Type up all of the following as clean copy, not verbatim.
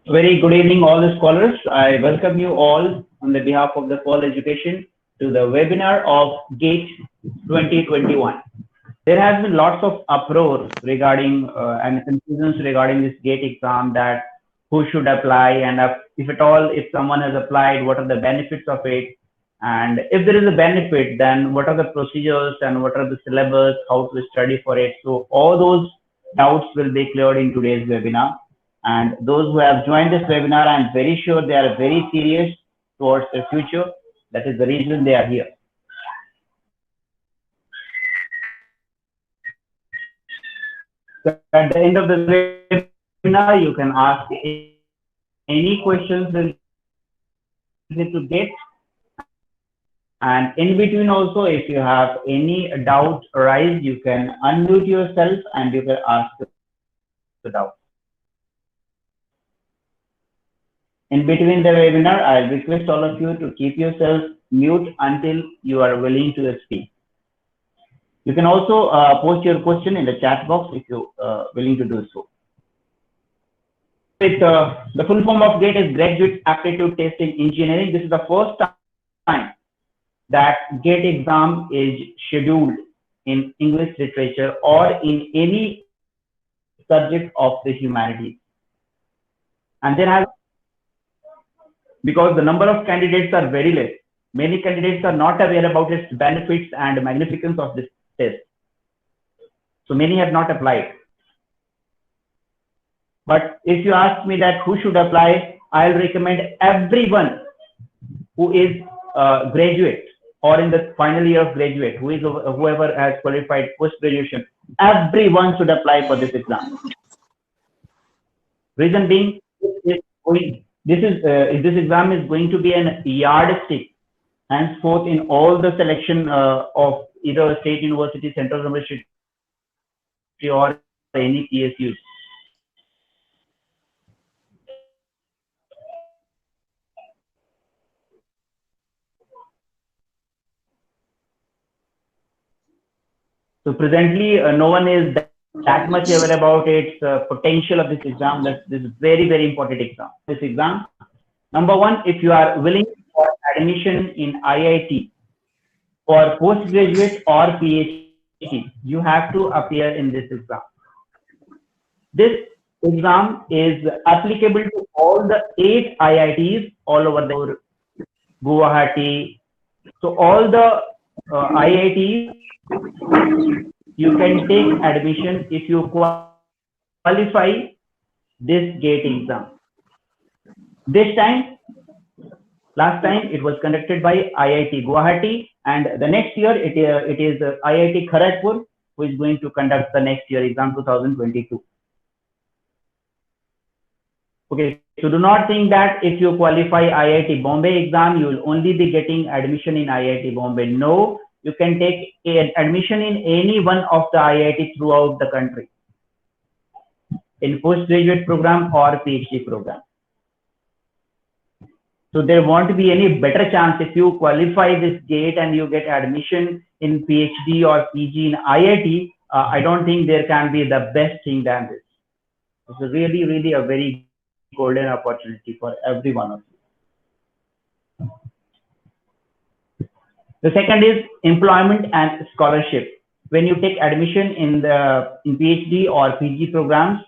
Very good evening, all the scholars. I welcome you all on the behalf of the Qual Education to the webinar of GATE 2021. There has been lots of uproar regarding and confusions regarding this GATE exam, that who should apply, and if at all, if someone has applied, what are the benefits of it, and if there is a benefit, then what are the procedures and what are the syllabus, how to study for it. So all those doubts will be cleared in today's webinar. And those who have joined this webinar, I'm very sure they are very serious towards the future. That is the reason they are here. So at the end of the webinar, you can ask any questions related to GATE. And in between also, if you have any doubt arise, you can unmute yourself and you can ask the doubt. In between the webinar, I'll request all of you to keep yourself mute until you are willing to speak. You can also post your question in the chat box if you're willing to do so. The full form of GATE is Graduate Aptitude Test in Engineering. This is the first time that GATE exam is scheduled in English literature or in any subject of the humanities. And there has, because the number of candidates are very less, many candidates are not aware about its benefits and magnificence of this test. So many have not applied. But if you ask me that who should apply, I'll recommend everyone who is graduate or in the final year of graduate, who is whoever has qualified post-graduation, everyone should apply for this exam. Reason being, this exam is going to be an yardstick henceforth in all the selection of either state university, central university, or any PSUs. So presently, no one is that much aware about its potential of this exam. That this is very, very important exam. This exam, number one, if you are willing for admission in IIT for postgraduate or PhD, you have to appear in this exam. This exam is applicable to all the 8 IITs all over the Guwahati. So all the IITs, you can take admission if you qualify this GATE exam. This time, last time it was conducted by IIT Guwahati, and the next year it is IIT Kharagpur who is going to conduct the next year exam 2022. Okay, so do not think that if you qualify IIT Bombay exam, you will only be getting admission in IIT Bombay. No, you can take admission in any one of the IIT throughout the country, in postgraduate program or PhD program. So there won't be any better chance if you qualify this GATE and you get admission in PhD or PG in IIT. I don't think there can be the best thing than this. It's really, really a very golden opportunity for every one of you. The second is employment and scholarship. When you take admission in PhD or PG programs,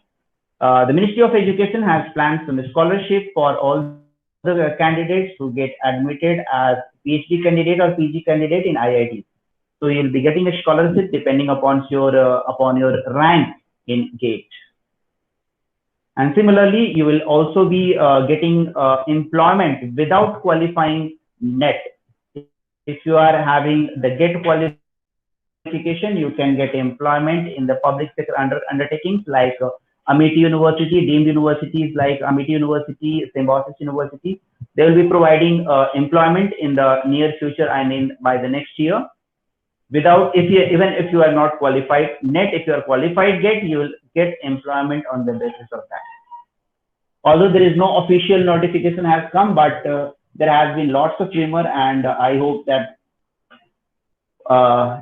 the Ministry of Education has planned some scholarship for all the candidates who get admitted as PhD candidate or PG candidate in IIT. So you'll be getting a scholarship depending upon your rank in GATE. And similarly, you will also be getting employment without qualifying NET. If you are having the GATE qualification, you can get employment in the public sector undertakings like Amity University, deemed universities like Amity University, Symbiosis University. They will be providing employment in the near future, I mean by the next year. Without, even if you are not qualified NET, if you are qualified GATE, you will get employment on the basis of that. Although there is no official notification has come, but there has been lots of rumor, and I hope that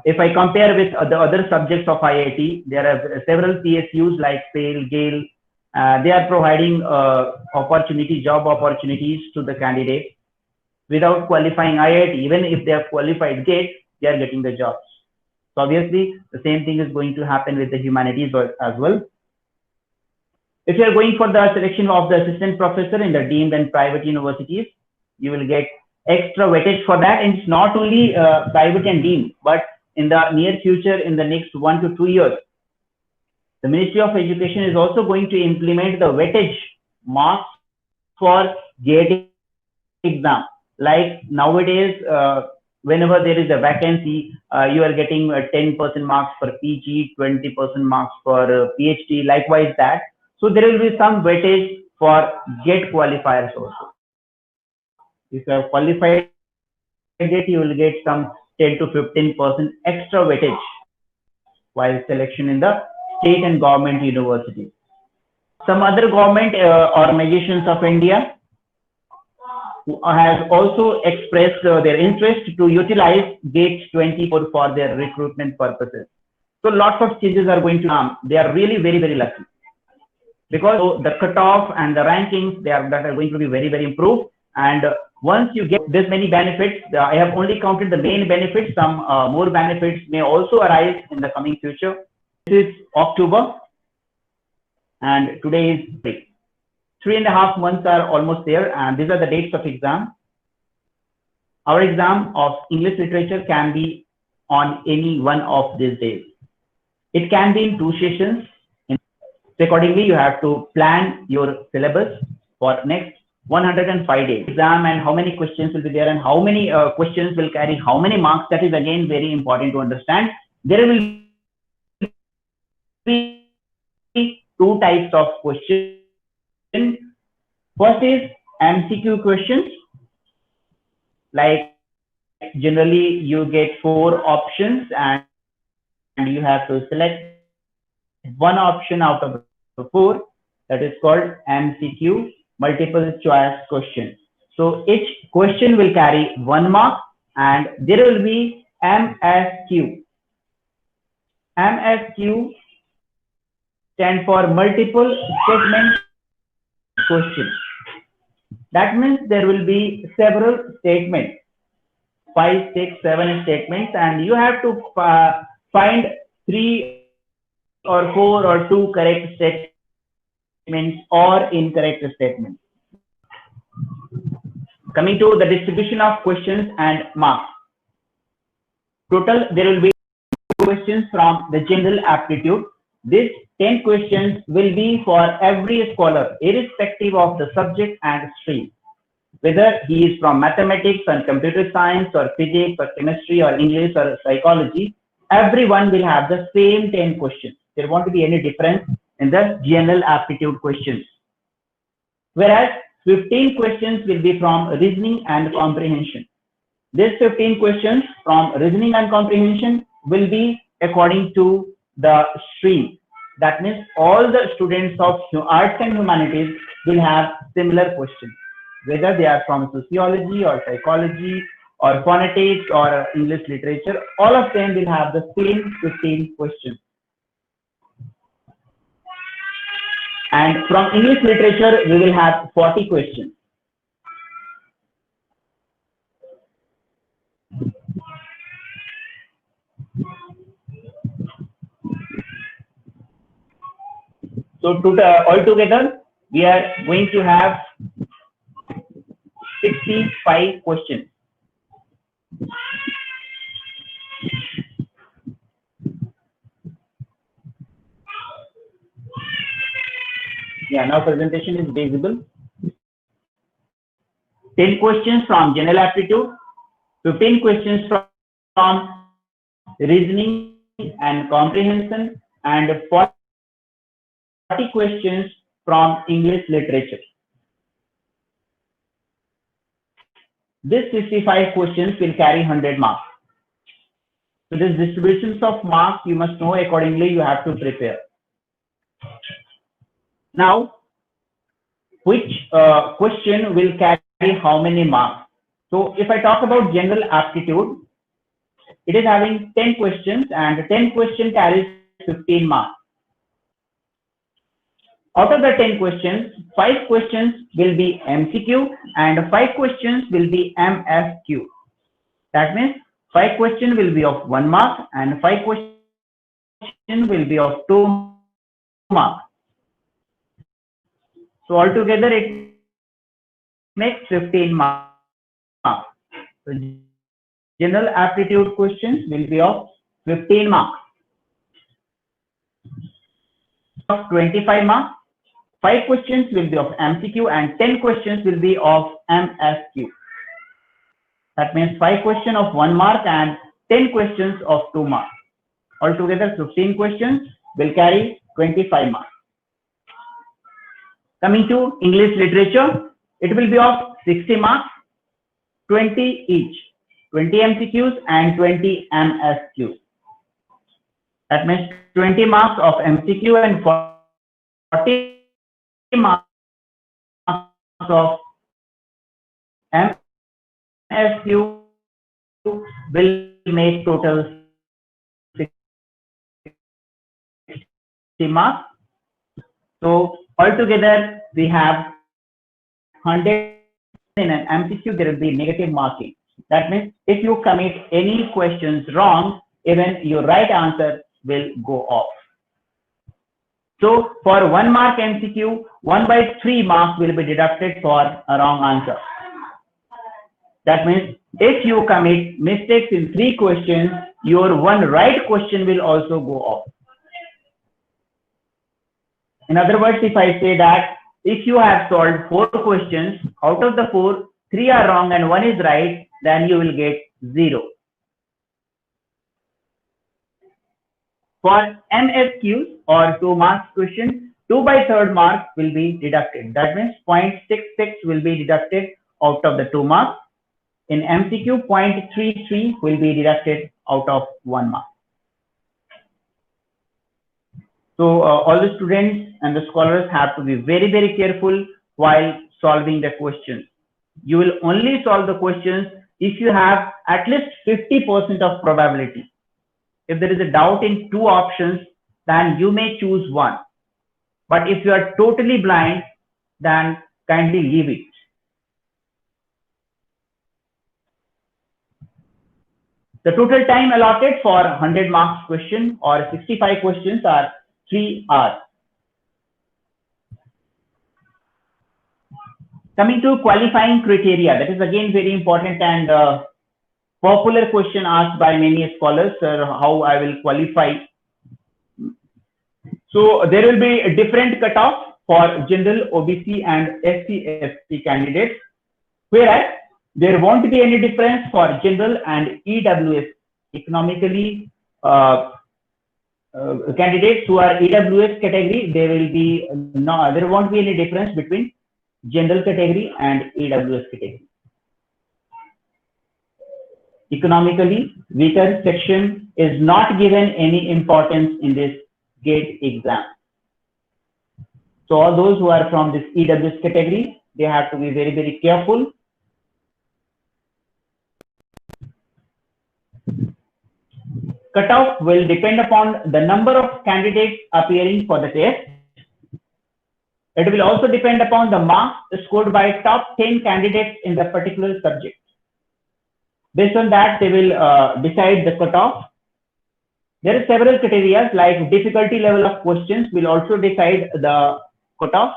if I compare with the other subjects of IIT, there are several PSUs like SAIL, GAIL, They are providing job opportunities to the candidates without qualifying IIT. Even if they are qualified GATE, they are getting the jobs. So obviously, the same thing is going to happen with the humanities as well. If you are going for the selection of the assistant professor in the deemed and private universities, you will get extra weightage for that. And it's not only private and deemed, but in the near future, in the next 1 to 2 years, the Ministry of Education is also going to implement the weightage marks for GATE exam. Like nowadays, whenever there is a vacancy, you are getting 10% marks for PG, 20% marks for PhD, likewise that. So there will be some weightage for GATE qualifiers also. If you are qualified GATE, you will get some 10 to 15% extra weightage while selection in the state and government universities. Some other government organizations of India has also expressed their interest to utilize GATE 24 for their recruitment purposes. So lots of changes are going to come. They are really very, very lucky, because the cutoff and the rankings, that are going to be very, very improved. And once you get this many benefits, I have only counted the main benefits. Some more benefits may also arise in the coming future. This is October, and today is 3.5 months are almost there, and these are the dates of exam. Our exam of English literature can be on any one of these days. It can be in 2 sessions. So accordingly, you have to plan your syllabus for next 105 days. Exam and how many questions will be there, and how many questions will carry how many marks. That is again very important to understand. There will be 2 types of questions. First is MCQ questions. Like generally you get 4 options, and you have to select one option out of the 4. That is called MCQ, multiple choice question. So each question will carry 1 mark, and there will be MSQ. MSQ stand for multiple statement question. That means there will be several statements, 5, 6, 7 statements, and you have to find 3 or 4 or 2 correct statements or incorrect statements. Coming to the distribution of questions and marks. Total, there will be questions from the general aptitude. These 10 questions will be for every scholar, irrespective of the subject and stream. Whether he is from mathematics and computer science or physics or chemistry or English or psychology, everyone will have the same 10 questions. There won't be any difference in the general aptitude questions. Whereas 15 questions will be from reasoning and comprehension. These 15 questions from reasoning and comprehension will be according to the stream. That means all the students of arts and humanities will have similar questions, whether they are from sociology or psychology or phonetics or English literature. All of them will have the same 15 questions. And from English literature, we will have 40 questions. So altogether, we are going to have 65 questions. Yeah, now presentation is visible. 10 questions from general aptitude, 15 questions from reasoning and comprehension, and 40 questions from English literature. This 65 questions will carry 100 marks. So this distributions of marks, you must know accordingly, you have to prepare. Now, which question will carry how many marks? So if I talk about general aptitude, it is having 10 questions, and 10 question carries 15 marks. Out of the 10 questions, 5 questions will be MCQ and 5 questions will be MSQ. That means 5 questions will be of 1 mark and 5 questions will be of 2 marks. So altogether it makes 15 marks. So general aptitude questions will be of 15 marks. Of 25 marks, 5 questions will be of MCQ and 10 questions will be of MSQ. That means 5 questions of 1 mark and 10 questions of 2 marks. Altogether 15 questions will carry 25 marks. Coming to English literature, it will be of 60 marks, 20 each, 20 MCQs and 20 MSQs. That means 20 marks of MCQ and 40 marks of MSQ will make total 60 marks. So altogether we have 100 in an MCQ, there will be negative marking. That means if you commit any questions wrong, even your right answer will go off. So for 1 mark MCQ, 1/3 marks will be deducted for a wrong answer. That means if you commit mistakes in 3 questions, your 1 right question will also go off. In other words, if I say that if you have solved 4 questions, out of the 4, 3 are wrong and 1 is right, then you will get 0. For MSQs or 2 marks question, 2/3 mark will be deducted. That means 0.66 will be deducted out of the 2 marks. In MCQ, 0.33 will be deducted out of 1 mark. So all the students and the scholars have to be very, very careful while solving the questions. You will only solve the questions if you have at least 50% of probability. If there is a doubt in 2 options, then you may choose 1. But if you are totally blind, then kindly leave it. The total time allotted for 100 marks question or 65 questions are 3 hours. Coming to qualifying criteria, that is again very important and popular question asked by many scholars, how I will qualify. So there will be a different cutoff for general, OBC and SC/ST candidates, whereas there won't be any difference for general and EWS, economically candidates who are EWS category. There won't be any difference between general category and EWS category. Economically weaker section is not given any importance in this GATE exam. So all those who are from this EWS category, they have to be very, very careful. Cutoff will depend upon the number of candidates appearing for the test. It will also depend upon the marks scored by top 10 candidates in the particular subject. Based on that, they will decide the cutoff. There are several criteria like difficulty level of questions will also decide the cutoff.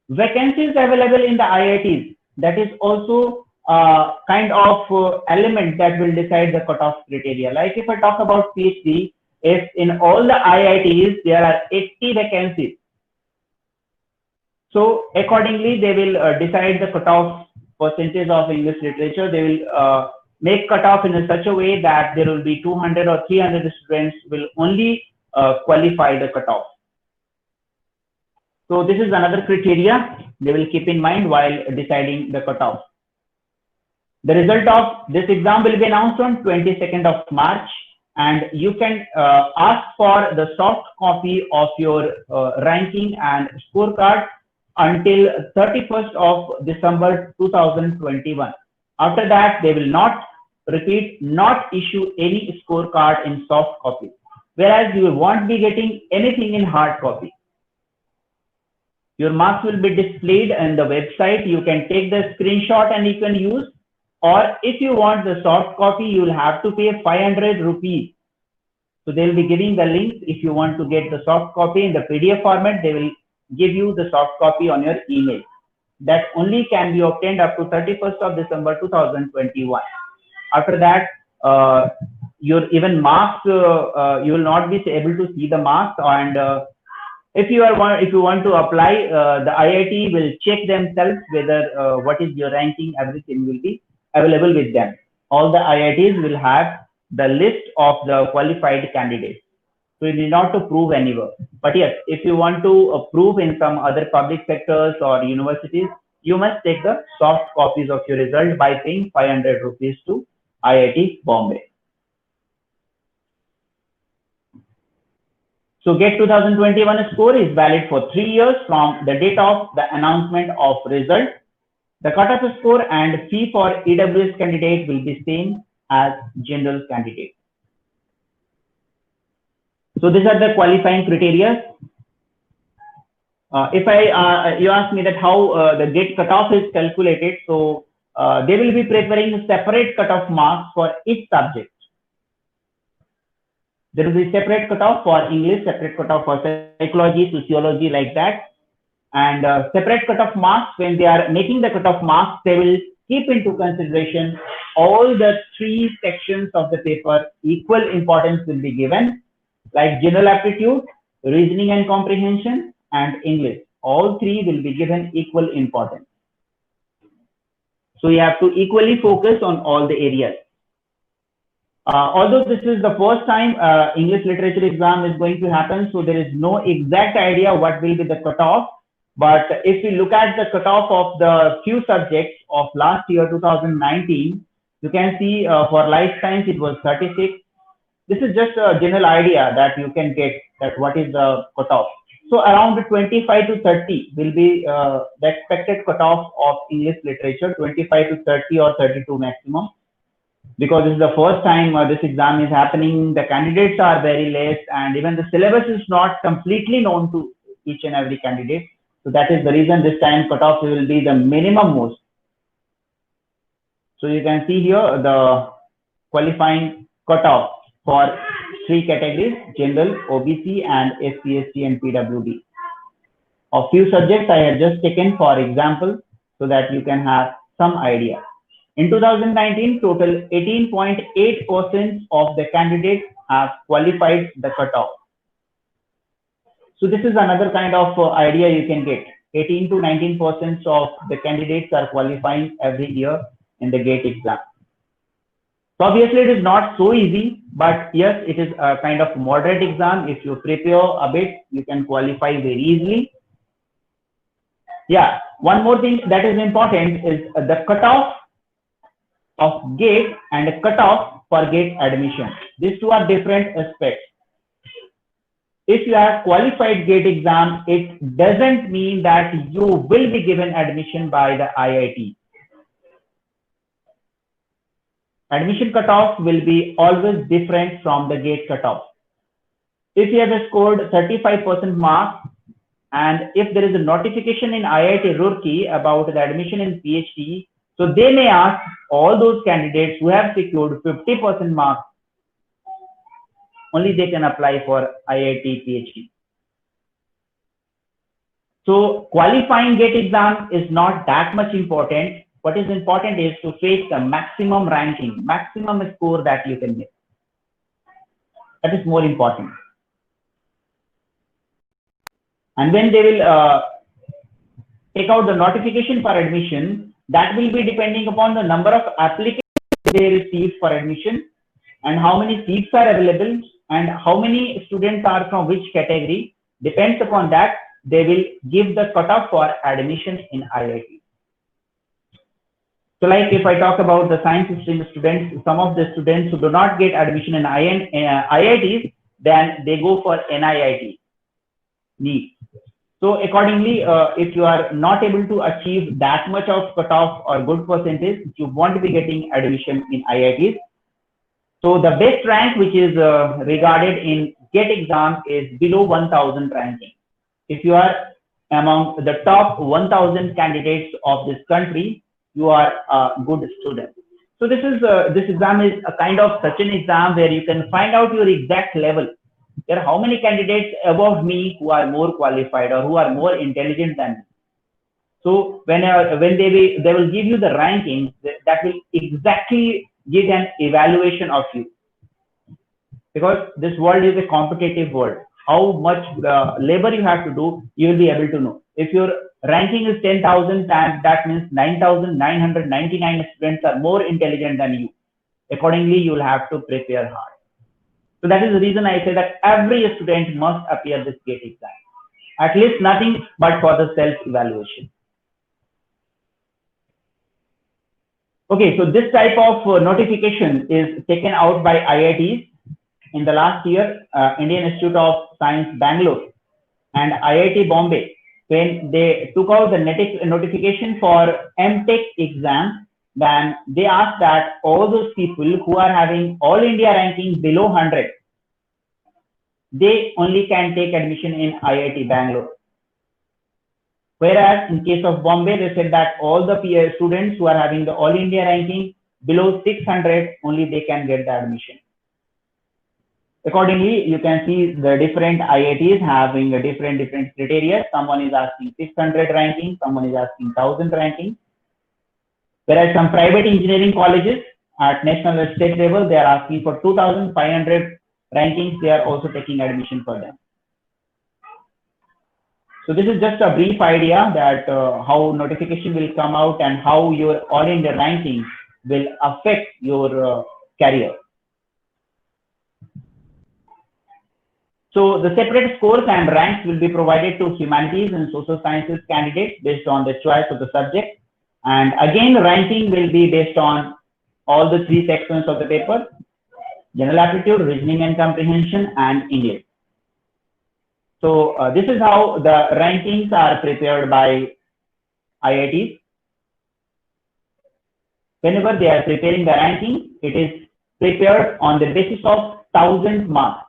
Vacancies available in the IITs, that is also kind of element that will decide the cutoff criteria. Like if I talk about PhD, if in all the IITs there are 80 vacancies, so accordingly they will decide the cutoff percentage of English literature. They will make cutoff in such a way that there will be 200 or 300 students will only qualify the cutoff. So this is another criteria they will keep in mind while deciding the cutoff. The result of this exam will be announced on 22nd of March, and you can ask for the soft copy of your ranking and scorecard until 31st of December 2021. After that, they will not issue any scorecard in soft copy, whereas you won't be getting anything in hard copy. Your marks will be displayed on the website. You can take the screenshot and you can use, or if you want the soft copy, you will have to pay 500 rupees. So they will be giving the link. If you want to get the soft copy in the PDF format, they will give you the soft copy on your email. That only can be obtained up to 31st of December 2021. After that, your even marks, you will not be able to see the marks. And if you want to apply, the IIT will check themselves whether what is your ranking, everything will be available with them. All the IITs will have the list of the qualified candidates. So you need not to prove anywhere. But yes, if you want to prove in some other public sectors or universities, you must take the soft copies of your result by paying 500 rupees to IIT Bombay. So GATE 2021 score is valid for 3 years from the date of the announcement of result. The cutoff score and fee for EWS candidate will be same as general candidate. So these are the qualifying criteria. If you ask me that how the GATE cutoff is calculated, so they will be preparing separate cutoff marks for each subject. There will be separate cutoff for English, separate cutoff for psychology, sociology, like that. And separate cutoff marks, when they are making the cutoff marks, they will keep into consideration all the 3 sections of the paper. Equal importance will be given, like general aptitude, reasoning and comprehension, and English. All 3 will be given equal importance. So you have to equally focus on all the areas. Although this is the first time English literature exam is going to happen, so there is no exact idea what will be the cutoff. But if you look at the cutoff of the few subjects of last year, 2019, you can see for life science it was 36. This is just a general idea that you can get that what is the cutoff. So around 25 to 30 will be the expected cutoff of English literature, 25 to 30 or 32 maximum. Because this is the first time this exam is happening, the candidates are very less, and even the syllabus is not completely known to each and every candidate. So that is the reason this time cutoff will be the minimum most. So you can see here the qualifying cutoff for 3 categories: general, OBC, and SC/ST and PWD. A few subjects I have just taken for example so that you can have some idea. In 2019, total 18.8% of the candidates have qualified the cutoff. So this is another kind of idea you can get. 18 to 19% of the candidates are qualifying every year in the GATE exam. So obviously it is not so easy, but yes, it is a kind of moderate exam. If you prepare a bit, you can qualify very easily. Yeah, one more thing that is important is the cutoff of GATE and cutoff for GATE admission. These two are different aspects. If you have qualified GATE exam, it doesn't mean that you will be given admission by the IIT. Admission cutoff will be always different from the GATE cutoff. If you have scored 35% marks, and if there is a notification in IIT Roorkee about the admission in PhD, so they may ask all those candidates who have secured 50% marks, only they can apply for IIT PhD. So qualifying GATE exam is not that much important. What is important is to face the maximum ranking, maximum score that you can make. That is more important. And when they will take out the notification for admission, that will be depending upon the number of applicants they receive for admission and how many seats are available and how many students are from which category. Depends upon that, they will give the cutoff for admission in IIT. So like if I talk about the science stream students, some of the students who do not get admission in IITs, then they go for NIIT, NEET. So accordingly, if you are not able to achieve that much of cutoff or good percentage, you won't be getting admission in IITs. So the best rank which is regarded in GATE exam is below 1000 ranking. If you are among the top 1000 candidates of this country, you are a good student. So this exam is a kind of such an exam where you can find out your exact level. There are how many candidates above me who are more qualified or who are more intelligent than me. So when they will give you the ranking, that will exactly give an evaluation of you, because this world is a competitive world. How much labor you have to do, you will be able to know. If your ranking is 10,000, that means 9,999 students are more intelligent than you. Accordingly, you will have to prepare hard. So that is the reason I say that every student must appear this GATE exam. At least nothing but for the self-evaluation. Okay, so this type of notification is taken out by IITs. In the last year, Indian Institute of Science Bangalore and IIT Bombay, when they took out the notification for MTech exam, then they asked that all those people who are having all India ranking below 100, they only can take admission in IIT Bangalore. Whereas in case of Bombay, they said that all the students who are having the all India ranking below 600, only they can get the admission. Accordingly, you can see the different IITs having a different criteria. Someone is asking 600 ranking, someone is asking 1000 ranking. Whereas some private engineering colleges at national and state level, they are asking for 2500 rankings. They are also taking admission for them. So this is just a brief idea that how notification will come out and how your all India ranking will affect your career. So the separate scores and ranks will be provided to humanities and social sciences candidates based on the choice of the subject. And again, ranking will be based on all the three sections of the paper: general aptitude, reasoning and comprehension, and English. So this is how the rankings are prepared by IITs. Whenever they are preparing the ranking, it is prepared on the basis of 1000 marks.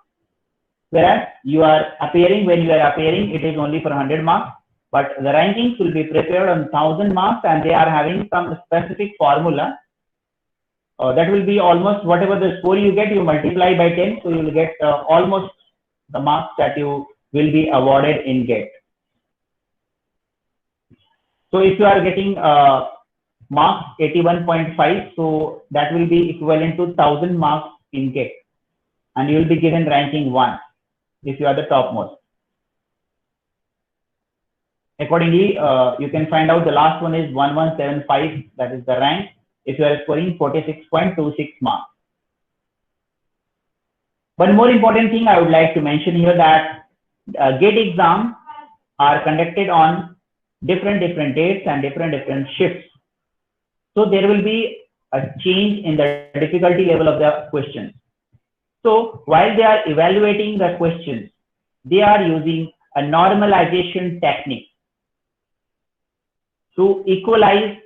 Whereas you are appearing, when you are appearing, it is only for 100 marks. But the rankings will be prepared on 1000 marks, and they are having some specific formula. That will be almost whatever the score you get, you multiply by 10. So you will get almost the marks that you will be awarded in GATE. So if you are getting marks 81.5, so that will be equivalent to 1000 marks in GATE, and you will be given ranking 1 if you are the topmost. Accordingly, you can find out the last one is 1175, that is the rank, if you are scoring 46.26 marks. One more important thing I would like to mention here, that GATE exams are conducted on different dates and different shifts. So there will be a change in the difficulty level of the questions. So while they are evaluating the questions, they are using a normalization technique to equalize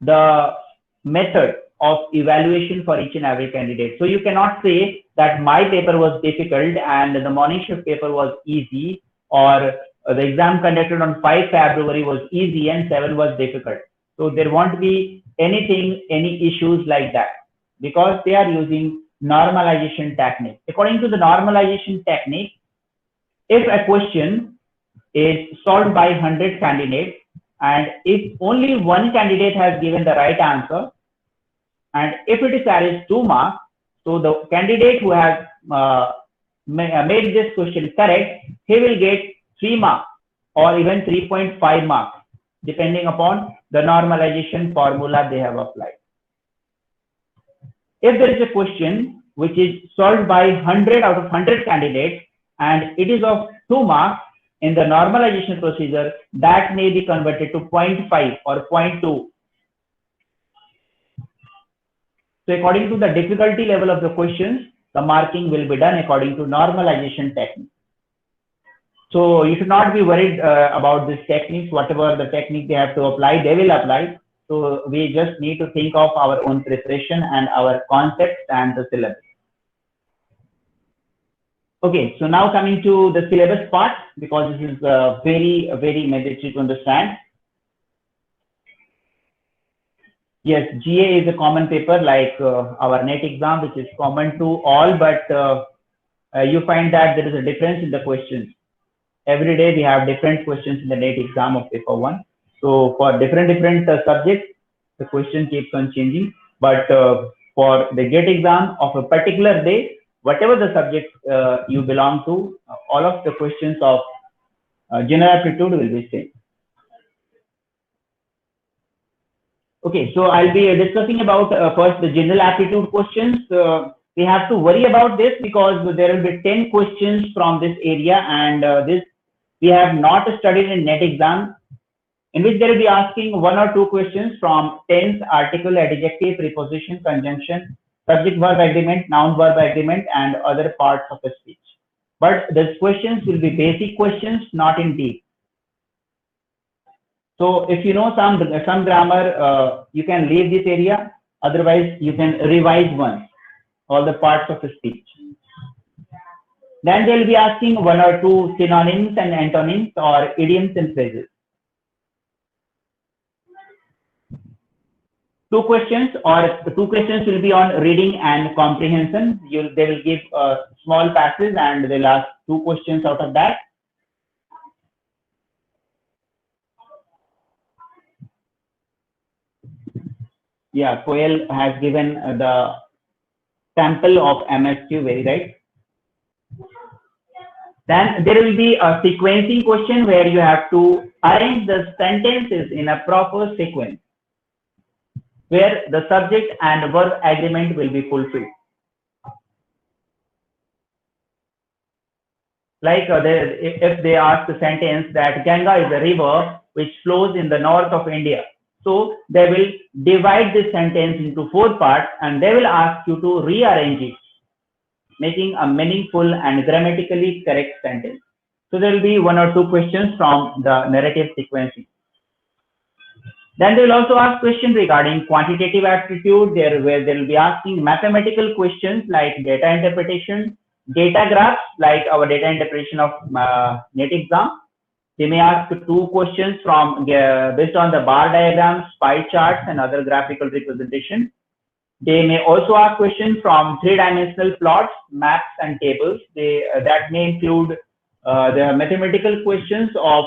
the method of evaluation for each and every candidate. So you cannot say that my paper was difficult and the morning shift paper was easy, or the exam conducted on 5 February was easy and 7 was difficult. So there won't be any issues like that, because they are using normalization technique. According to the normalization technique, if a question is solved by 100 candidates, and if only one candidate has given the right answer, and if it carries 2 marks, so the candidate who has made this question correct, he will get 3 marks or even 3.5 marks, depending upon the normalization formula they have applied. If there is a question which is solved by 100 out of 100 candidates and it is of 2 marks, in the normalization procedure, that may be converted to 0.5 or 0.2. So according to the difficulty level of the questions, the marking will be done according to normalization technique. So you should not be worried about these techniques. Whatever the technique they have to apply, they will apply. So we just need to think of our own preparation and our concepts and the syllabus. Okay, so now coming to the syllabus part, because this is very mandatory to understand. Yes, GA is a common paper like our NET exam, which is common to all, but you find that there is a difference in the questions. Every day we have different questions in the NET exam of paper 1. So for different subjects, the question keeps on changing. But for the GATE exam of a particular day, whatever the subject you belong to, all of the questions of general aptitude will be same. Okay, so I'll be discussing about first the general aptitude questions. We have to worry about this because there will be 10 questions from this area, and this we have not studied in NET exam, in which they will be asking 1 or 2 questions from tense, article, adjective, preposition, conjunction, subject verb agreement, noun verb agreement, and other parts of the speech. But these questions will be basic questions, not in deep. So if you know some grammar, you can leave this area. Otherwise, you can revise once all the parts of the speech. Then they'll be asking 1 or 2 synonyms and antonyms or idioms and phrases. 2 questions will be on reading and comprehension. They will give small passes and they'll ask 2 questions out of that. Yeah, Koel has given the sample of MSQ, very right. Then there will be a sequencing question where you have to arrange the sentences in a proper sequence, where the subject and verb agreement will be fulfilled. Like if they ask the sentence that Ganga is a river which flows in the north of India, so they will divide this sentence into 4 parts and they will ask you to rearrange it, making a meaningful and grammatically correct sentence. So there will be 1 or 2 questions from the narrative sequencing. Then they will also ask questions regarding quantitative aptitude, where they will be asking mathematical questions like data interpretation, data graphs like our data interpretation of NET exam. They may ask 2 questions from based on the bar diagrams, pie charts, and other graphical representation. They may also ask questions from 3-dimensional plots, maps, and tables. That may include the mathematical questions of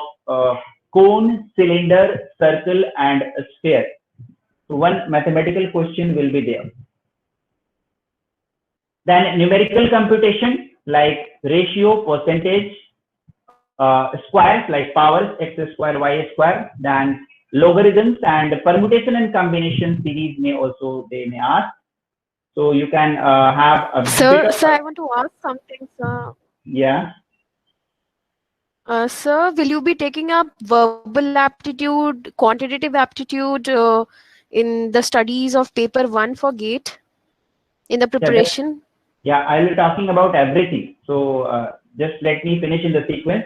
cone, cylinder, circle, and sphere. So 1 mathematical question will be there. Then numerical computation like ratio, percentage, squares like powers, x square, y square. Then logarithms and permutation and combination series they may ask. So you can have a sir, I want to ask something, sir. Yeah. Sir, will you be taking up verbal aptitude, quantitative aptitude in the studies of paper 1 for GATE in the preparation? Yeah, I'll be talking about everything. So just let me finish in the sequence.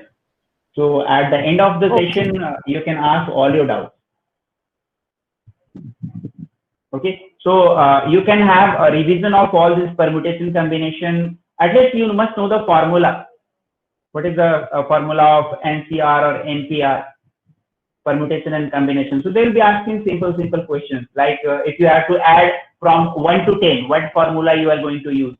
So at the end of the session, you can ask all your doubts. Okay, so you can have a revision of all this permutation combination. At least you must know the formula. What is the formula of NCR or NPR? Permutation and combination. So they will be asking simple questions like if you have to add from 1 to 10, what formula you are going to use.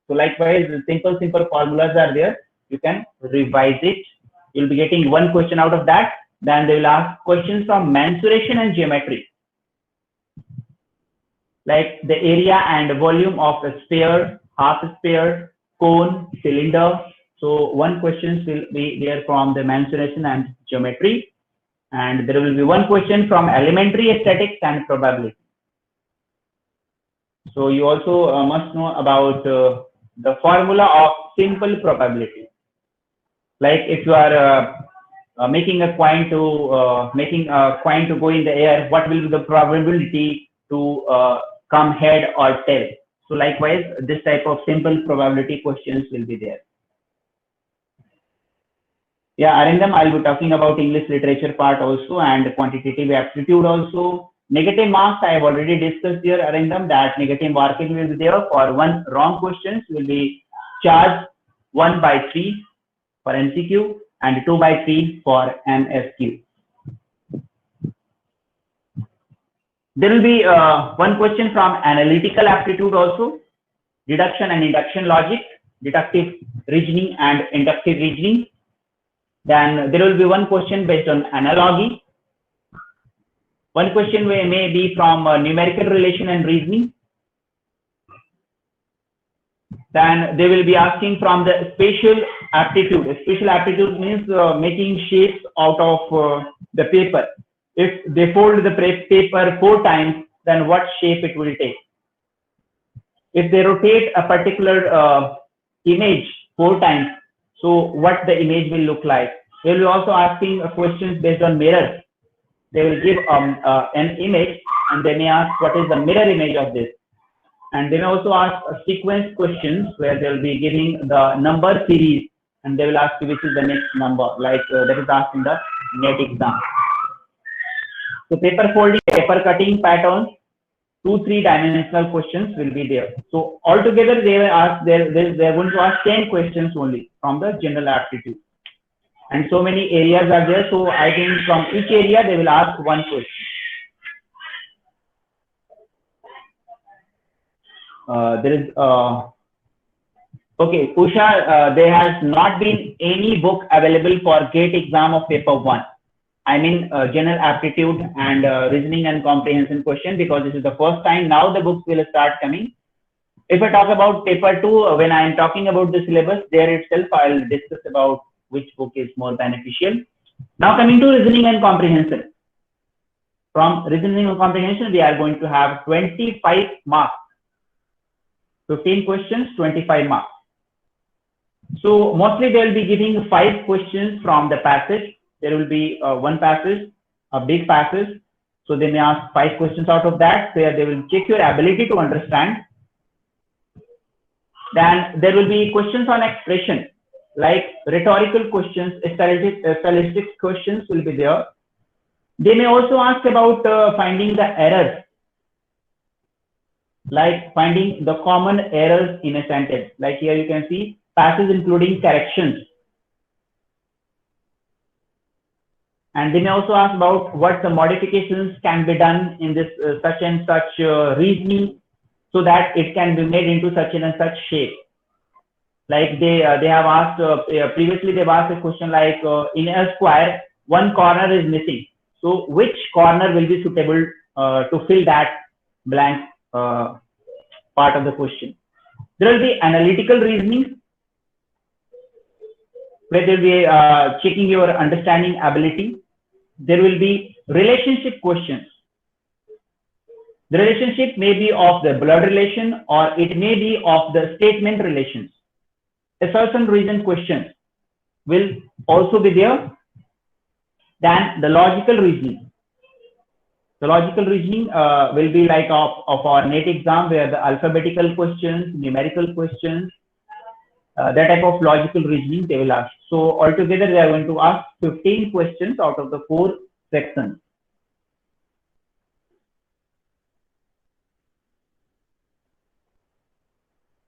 So likewise, simple formulas are there. You can revise it. You'll be getting 1 question out of that. Then they will ask questions from mensuration and geometry, like the area and volume of a sphere, half sphere, cone, cylinder. So 1 question will be there from the mensuration and geometry. And there will be 1 question from elementary statics and probability. So you also must know about the formula of simple probability. Like if you are making a coin to go in the air, what will be the probability to come head or tail? So likewise, this type of simple probability questions will be there. Yeah, Arindam, I'll be talking about English literature part also and quantitative aptitude also. Negative marks I have already discussed here, Arindam, that negative marking will be there for 1 wrong questions will be charged 1 by 3 for MCQ, and 2 by 3 for MSQ. There will be one question from analytical aptitude also, deduction and induction logic, deductive reasoning and inductive reasoning. Then there will be one question based on analogy. One question may be from numerical relation and reasoning. Then they will be asking from the spatial aptitude. Spatial aptitude means making shapes out of the paper. If they fold the paper 4 times, then what shape it will take? If they rotate a particular image 4 times, so what the image will look like? They will be also asking questions based on mirror. They will give an image and they may ask what is the mirror image of this. And they may also ask sequence questions where they will be giving the number series and they will ask you which is the next number, like that is asked in the NET exam. So paper folding, paper cutting patterns, 2-3 dimensional questions will be there. So altogether they are asked, they're going to ask 10 questions only from the general aptitude. And so many areas are there. So I think from each area they will ask one question. There is okay, Usha, there has not been any book available for GATE exam of paper 1. I mean general aptitude and reasoning and comprehension question, because this is the first time now the books will start coming. If I talk about paper 2, when I am talking about the syllabus, there itself I will discuss about which book is more beneficial. Now coming to reasoning and comprehension. From reasoning and comprehension, we are going to have 25 marks. 15 questions, 25 marks. So mostly they will be giving 5 questions from the passage. There will be one passage, a big passage. So they may ask 5 questions out of that, where they will check your ability to understand. Then there will be questions on expression, like rhetorical questions, stylistic questions will be there. They may also ask about finding the errors, like finding the common errors in a sentence. Like here you can see passages including corrections. And they may also ask about what the modifications can be done in this such and such reasoning, so that it can be made into such and such shape. Like they have asked previously, they've asked a question like in a square, one corner is missing. So which corner will be suitable to fill that blank part of the question? There will be analytical reasoning, where they will be checking your understanding ability. There will be relationship questions. The relationship may be of the blood relation, or it may be of the statement relations. Assertion reason questions will also be there. Then the logical reasoning. The logical reasoning will be like of our NET exam, where the alphabetical questions, numerical questions, that type of logical reasoning they will ask. So altogether they are going to ask 15 questions out of the 4 sections.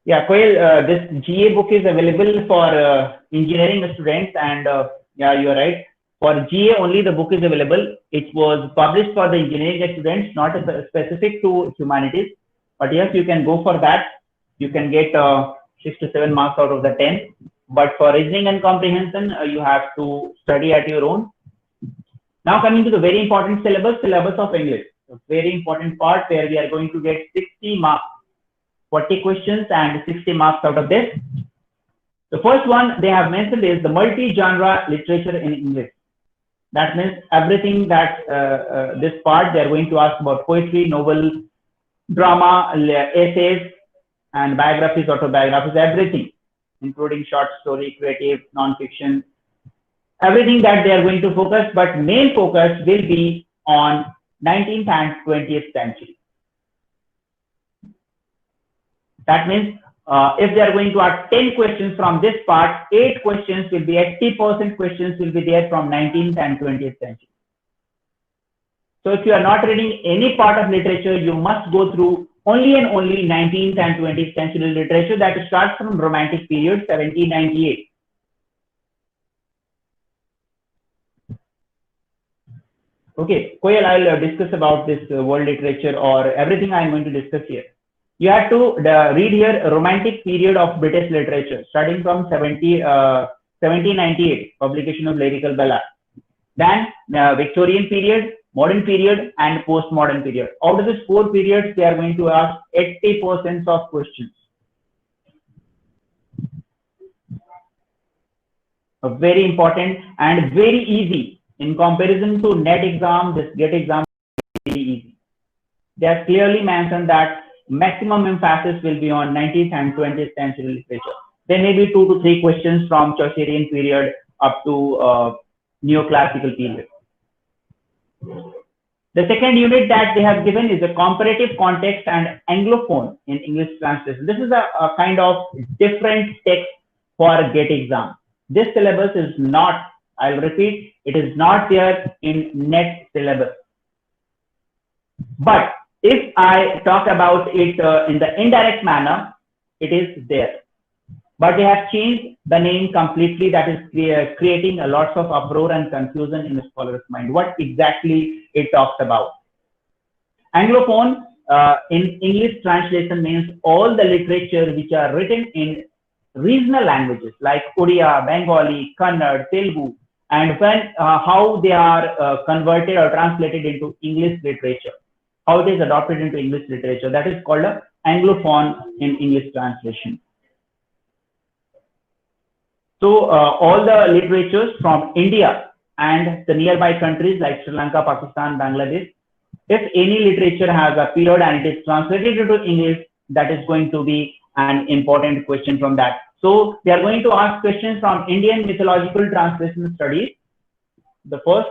Yeah, Koil, this GA book is available for engineering students, and yeah, you are right. For GA only the book is available. It was published for the engineering students, not specific to humanities. But yes, you can go for that. You can get 6 to 7 marks out of the 10. But for reasoning and comprehension, you have to study at your own. Now coming to the very important syllabus of English. A very important part where we are going to get 60 marks, 40 questions and 60 marks out of this. The first one they have mentioned is the multi-genre literature in English. That means everything that this part they are going to ask about: poetry, novel, drama, essays, and biographies, autobiographies, everything, including short story, creative, non-fiction, everything that they are going to focus, but main focus will be on 19th and 20th century. That means if they are going to ask 10 questions from this part, 8 questions will be, 80% questions will be there from 19th and 20th century. So if you are not reading any part of literature, you must go through only and only 19th and 20th century literature that starts from Romantic period, 1798. Okay, Koyal, I'll discuss about this world literature or everything I'm going to discuss here. You have to read here Romantic period of British literature, starting from 1798, publication of Lyrical Ballad. Then Victorian period, modern period, and postmodern period. Out of these 4 periods, they are going to ask 80% of questions. Very important and very easy. In comparison to NET exam, this GET exam is very easy. They have clearly mentioned that maximum emphasis will be on 19th and 20th century literature. There may be 2 to 3 questions from Chaucerian period up to neoclassical period. The second unit that they have given is a comparative context and Anglophone in English translation. This is a kind of different text for GET exam. This syllabus is not, I'll repeat, it is not there in NET syllabus. But if I talk about it in the indirect manner, it is there. But they have changed the name completely. That is creating a lot of uproar and confusion in the scholar's mind. What exactly it talks about? Anglophone in English translation means all the literature which are written in regional languages like Odia, Bengali, Kannada, Telugu, and when how they are converted or translated into English literature, how it is adopted into English literature. That is called a Anglophone in English translation. So all the literatures from India and the nearby countries like Sri Lanka, Pakistan, Bangladesh, if any literature has appeared and it is translated into English, that is going to be an important question from that. So they are going to ask questions from Indian mythological translation studies. The first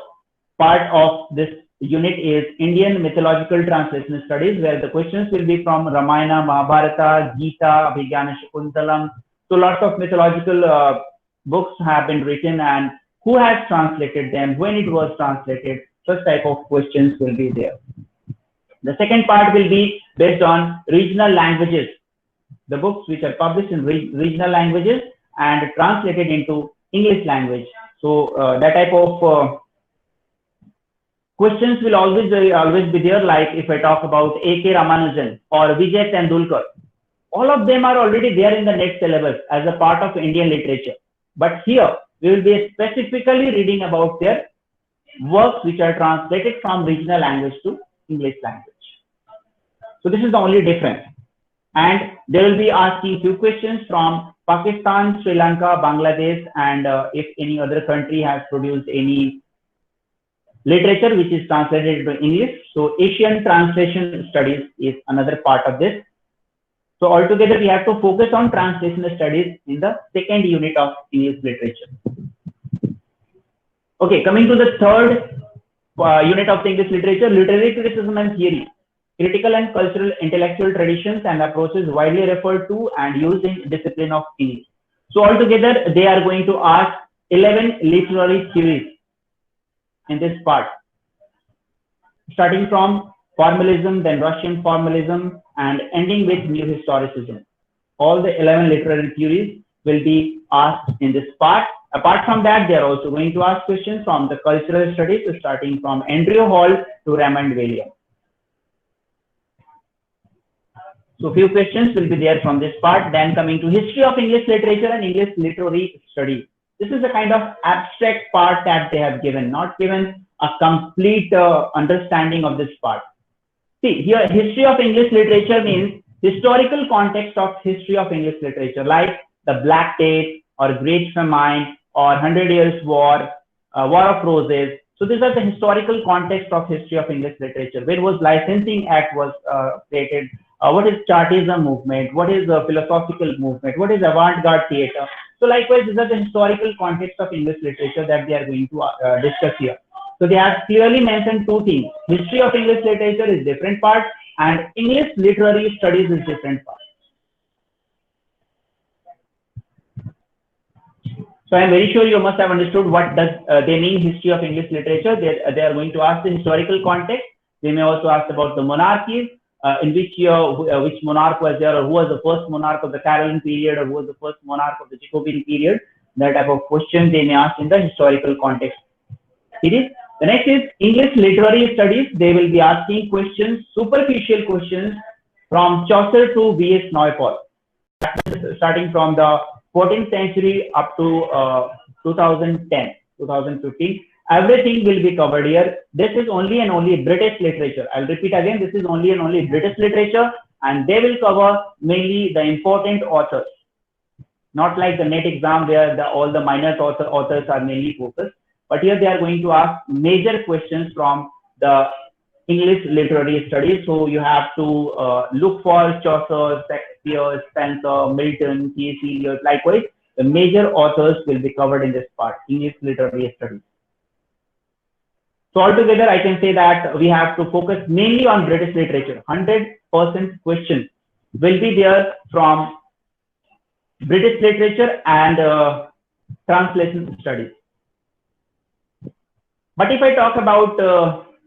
part of this unit is Indian mythological translation studies, where the questions will be from Ramayana, Mahabharata, Gita, Abhigyana Shakuntalam. So lots of mythological books have been written, and who has translated them, when it was translated, such type of questions will be there. The second part will be based on regional languages, the books which are published in regional languages and translated into English language. So that type of questions will always be there. Like if I talk about A.K. Ramanujan or Vijay Tendulkar, all of them are already there in the NET syllabus as a part of Indian literature. But here we will be specifically reading about their works which are translated from regional language to English language. So this is the only difference. And they will be asking few questions from Pakistan, Sri Lanka, Bangladesh, and if any other country has produced any literature which is translated into English. So Asian translation studies is another part of this. So altogether we have to focus on translation studies in the second unit of English literature. Okay, coming to the third unit of English literature, literary criticism and theory. Critical and cultural intellectual traditions and approaches widely referred to and used in discipline of English. So altogether they are going to ask 11 literary theories in this part, starting from formalism, then Russian formalism, and ending with new historicism. All the 11 literary theories will be asked in this part. Apart from that, they are also going to ask questions from the cultural studies, starting from Andrew Hall to Raymond Williams. So few questions will be there from this part. Then coming to history of English literature and English literary studies. This is a kind of abstract part that they have given, not given a complete understanding of this part. See, here history of English literature means historical context of history of English literature, like the Black Death or Great Famine or 100 Years' War, War of Roses. So these are the historical context of history of English literature. Where was Licensing Act was created? What is Chartism movement? What is the philosophical movement? What is avant-garde theatre? So likewise, these are the historical context of English literature that they are going to discuss here. So they have clearly mentioned two things. History of English literature is different part and English literary studies is different part. So I am very sure you must have understood what does they mean history of English literature. They are going to ask the historical context. They may also ask about the monarchies, in which year which monarch was there, or who was the first monarch of the Caroline period, or who was the first monarch of the Jacobean period. That type of question they may ask in the historical context. The next is English literary studies. They will be asking questions, superficial questions from Chaucer to V.S. Naipaul, starting from the 14th century up to 2010, 2015. Everything will be covered here. This is only and only British literature. I'll repeat again, this is only and only British literature, and they will cover mainly the important authors. Not like the NET exam where all the minor authors are mainly focused. But here they are going to ask major questions from the English literary studies. So you have to look for Chaucer, Shakespeare, Spenser, Milton, T.S. Eliot. Likewise, the major authors will be covered in this part, English literary studies. So altogether, I can say that we have to focus mainly on British literature. 100% questions will be there from British literature and translation studies. But if I talk about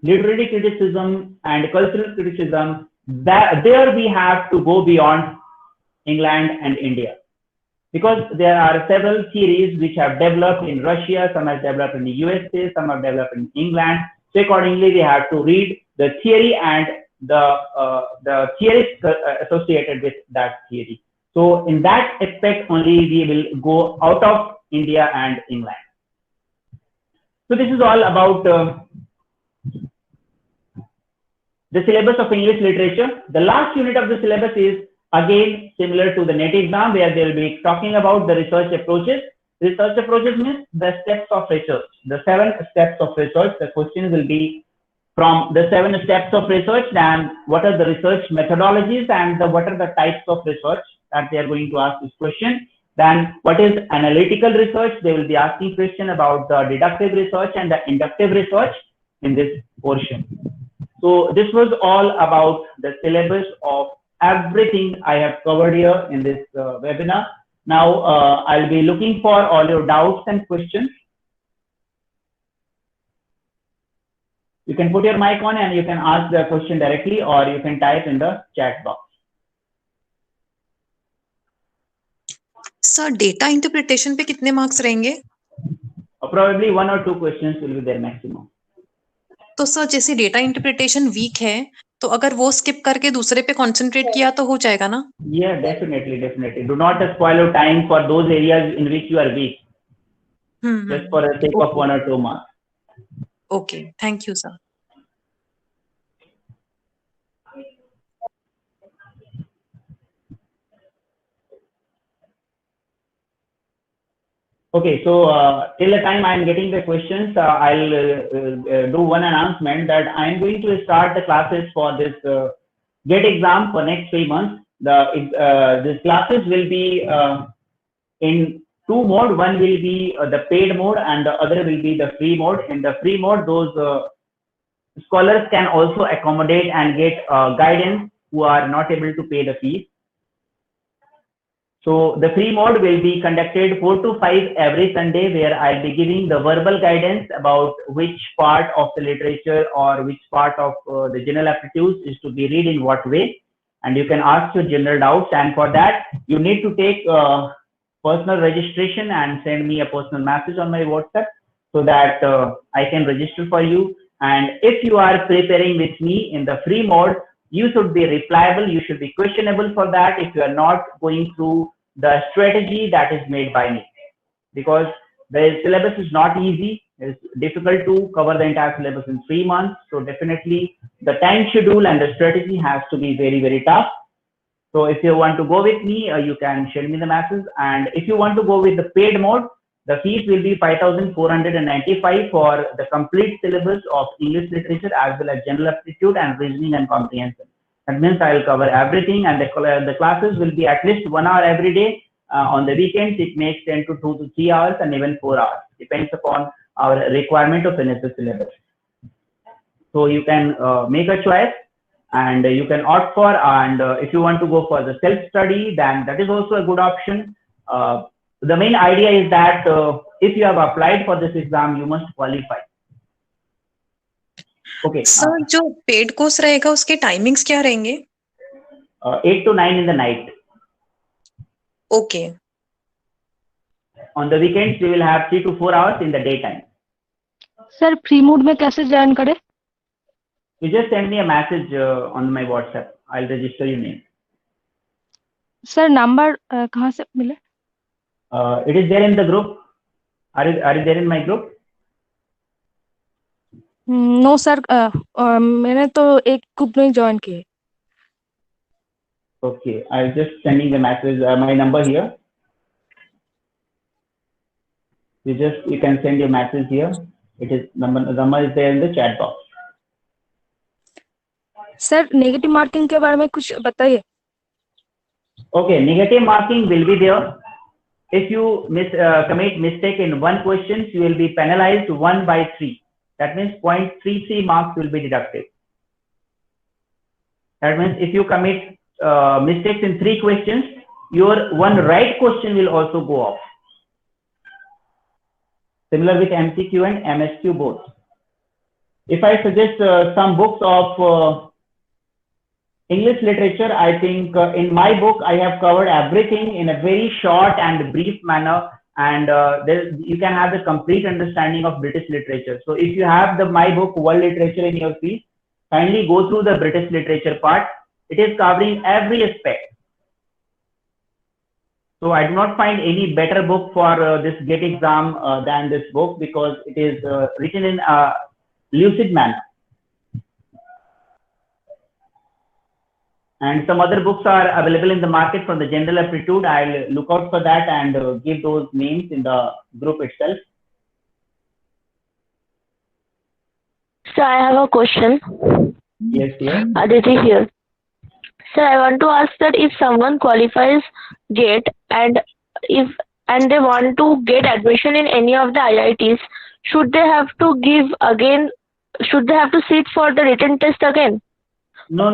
literary criticism and cultural criticism, there we have to go beyond England and India, because there are several theories which have developed in Russia, some have developed in the USA, some have developed in England. So accordingly, we have to read the theory and the theories associated with that theory. So in that aspect only we will go out of India and England. So this is all about the syllabus of English literature. The last unit of the syllabus is again similar to the NET exam, where they will be talking about the research approaches. Research approaches means the steps of research, the 7 steps of research. The question will be from the 7 steps of research, and what are the research methodologies, and what are the types of research that they are going to ask this question. Then what is analytical research? They will be asking question about the deductive research and the inductive research in this portion. So this was all about the syllabus of everything I have covered here in this webinar. Now I'll be looking for all your doubts and questions. You can put your mic on and you can ask the question directly, or you can type in the chat box. Sir data interpretation पे कितने marks रहेंगे? Probably 1 or 2 questions will be there maximum. तो sir जैसे data interpretation week है, तो अगर वो skip करके दूसरे पे कंसंट्रेट किया तो हो जाएगा ना? Yeah, definitely. Do not spoil your time for those areas in which you are weak. Just for the sake of 1 or 2 marks. Okay, thank you, sir. Okay, so till the time I am getting the questions, I'll do one announcement that I am going to start the classes for this GATE exam for next 3 months. These classes will be in 2 modes. One will be the paid mode and the other will be the free mode. In the free mode, those scholars can also accommodate and get guidance who are not able to pay the fees. So the free mode will be conducted 4 to 5 every Sunday, where I'll be giving the verbal guidance about which part of the literature or which part of the general aptitudes is to be read in what way. And you can ask your general doubts, and for that you need to take personal registration and send me a personal message on my WhatsApp, so that I can register for you. And if you are preparing with me in the free mode, you should be replyable, you should be questionable for that if you are not going through the strategy that is made by me, because the syllabus is not easy. It's difficult to cover the entire syllabus in 3 months. So definitely the time schedule and the strategy has to be very, very tough. So if you want to go with me, you can send me the message. And if you want to go with the paid mode, the fees will be 5,495 for the complete syllabus of English literature, as well as general aptitude and reasoning and comprehension. That means I will cover everything, and the classes will be at least 1 hour every day. On the weekends, it makes 10 to 2 to 3 hours, and even 4 hours. Depends upon our requirement to finish the syllabus. So you can make a choice, and you can opt for. And if you want to go for the self-study, then that is also a good option. The main idea is that if you have applied for this exam, you must qualify. Okay. Sir जो paid course रहेगा उसके timings क्या रहेंगे? 8 to 9 in the night. Okay. On the weekends, we will have 3 to 4 hours in the daytime. Sir free mood में कैसे join करे? You just send me a message on my WhatsApp. I'll register your name. Sir number कहाँ से मिले? It is there in the group. Are you there in my group? No sir, मैंने तो एक group में join किए. Okay, I'll just sending the message. My number here. You can send your message here. It is number is there in the chat box. Sir negative marking के बारे में कुछ बताइए. Okay, negative marking will be there. If you commit mistake in one question, you will be penalized 1/3. That means 0.33 marks will be deducted. That means if you commit mistakes in 3 questions, your one right question will also go off. Similar with MCQ and MSQ both. If I suggest some books of English literature, I think in my book I have covered everything in a very short and brief manner, and you can have the complete understanding of British literature. So if you have my book World Literature in your feed, kindly go through the British literature part. It is covering every aspect. So I do not find any better book for this GATE exam than this book, because it is written in a lucid manner. And some other books are available in the market from the general aptitude. I'll look out for that and give those names in the group itself. So I have a question. Yes, yes. Aditi here. Sir, I want to ask that if someone qualifies GATE and they want to get admission in any of the IITs, should they have to sit for the written test again? No.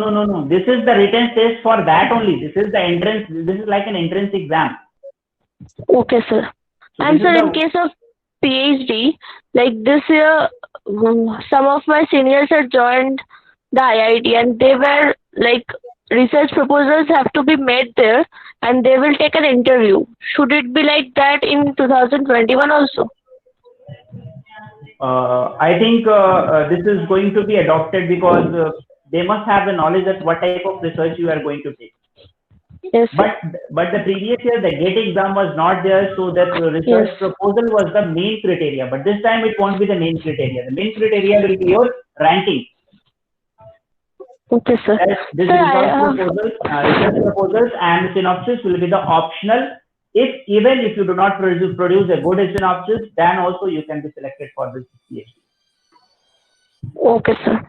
This is the written test for that only. This is the entrance. This is like an entrance exam. Okay, sir. So And sir, in case of PhD, like this year, some of my seniors had joined the IIT, and they were like, research proposals have to be made there, and they will take an interview. Should it be like that in 2021 also? I think this is going to be adopted, because they must have the knowledge that what type of research you are going to take. Yes. But the previous year the GATE exam was not there, so that research Yes. proposal was the main criteria. But this time it won't be the main criteria. The main criteria will be your ranking. Okay, sir. This Sir, research proposals and synopsis will be the optional. Even if you do not produce a good synopsis, then also you can be selected for this PhD. Okay, sir.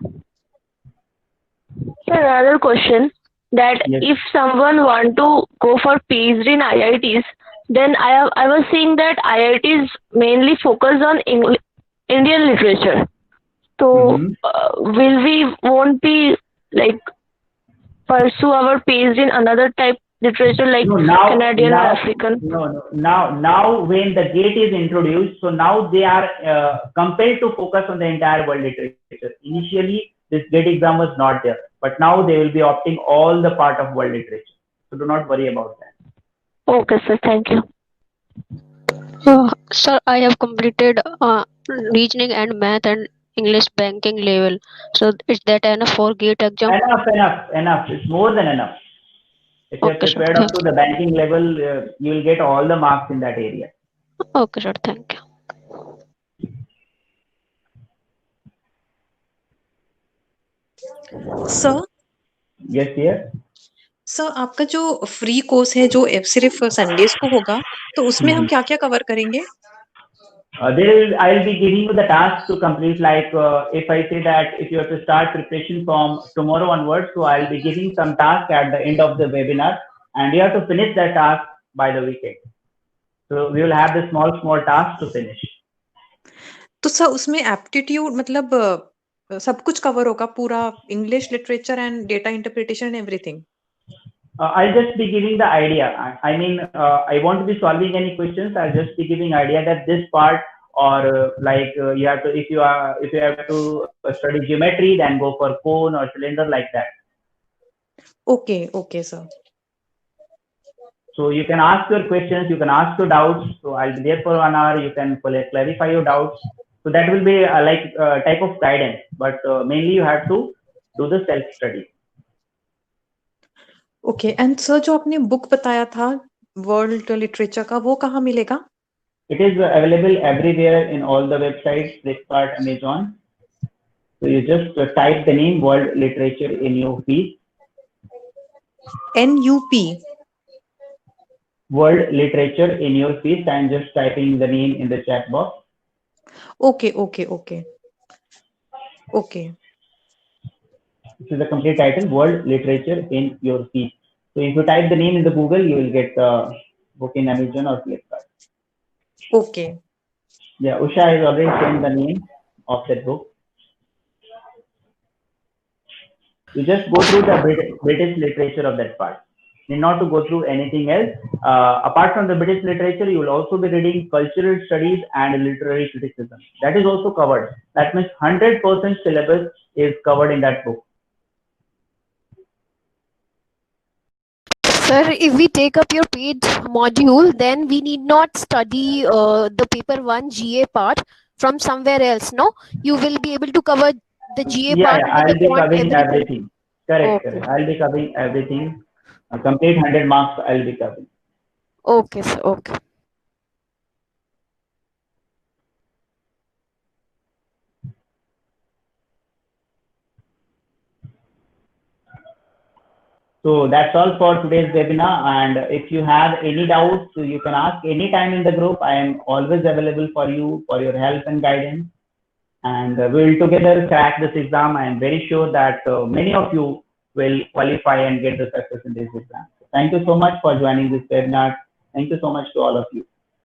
Sir, another question, that Yes. if someone want to go for PhD in IITs, then I was seeing that IITs mainly focus on Indian literature. So won't be like pursue our PhD in another type literature like Canadian or African? No. Now when the GATE is introduced, so now they are compelled to focus on the entire world literature. Initially, this GATE exam was not there, but now they will be opting all the part of world literature. So do not worry about that. Okay, sir. Thank you. Sir, I have completed reasoning and math and English banking level. So is that enough for GATE exam? Enough. It's more than enough. If you are Okay, sir. prepared up to the banking level, you will get all the marks in that area. Okay, sir. Thank you. Sir Yes. Sir आपका जो free course है जो सिर्फ Sundays को होगा, तो उसमें हम क्या क्या कवर करेंगे? I'll be giving you the task to complete. Like if I say that if you have to start preparation from tomorrow onwards, so I'll be giving some task at the end of the webinar, and you have to finish that task by the weekend. So we will have the small tasks to finish. तो sir उसमें aptitude मतलब सब कुछ cover होगा, पूरा English literature and data interpretation and everything? I'll just be giving the idea. I mean, I won't be solving any questions. I'll just be giving idea that this part, or you have to, if you have to study geometry, then go for cone or cylinder, like that. Okay, okay, sir. So you can ask your questions, you can ask your doubts. So I'll be there for 1 hour. You can clarify your doubts. So that will be like a type of guidance, but mainly you have to do the self study. Okay and sir जो आपने book बताया था world literature का वो कहाँ मिलेगा? It is available everywhere in all the websites, Flipkart, Amazon. So you just type the name World Literature in your feed. NUP. World Literature in your feed, and just typing the name in the chat box. Okay, okay, okay. Okay. This is the complete title, World Literature in your feed. So if you type the name in the Google, you will get the book in Amazon or Flipkart. Okay. Yeah, Usha has already sent the name of that book. You just go through the British literature of that part. Need not to go through anything else. Apart from the British literature, you will also be reading cultural studies and literary criticism. That is also covered. That means 100% syllabus is covered in that book. Sir, if we take up your paid module, then we need not study the paper 1 GA part from somewhere else, no? You will be able to cover the GA part. Yeah, I'll be covering everything. Correct, correct. I'll be covering everything. Complete 100 marks I'll be covering. Okay, sir. Okay. So that's all for today's webinar. And if you have any doubts, you can ask anytime in the group. I am always available for you, for your help and guidance. And we'll together crack this exam. I am very sure that many of you will qualify and get the success in this exam. Thank you so much for joining this webinar. Thank you so much to all of you.